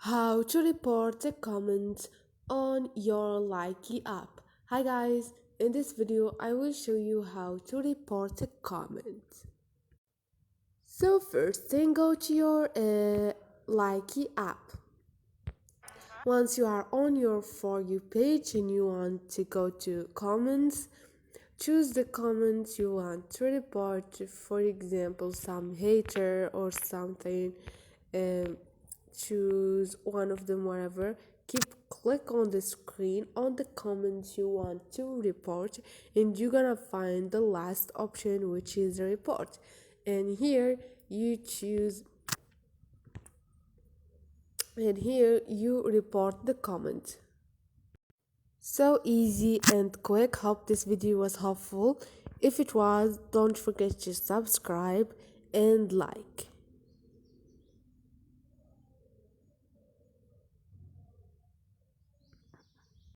How to report a comment on your Likee app. Hi guys, in this video I will show you how to report a comment. So first thing, go to your Likee app. Once you are on your For You page and you want to go to comments, choose the comments you want to report. For example, some hater or something. um, Choose one of them, wherever. Click on the screen on the comments you want to report, and you're gonna find the last option, which is report. And here you choose, and here you report the comment. So easy and quick. Hope this video was helpful. If it was, don't forget to subscribe and like.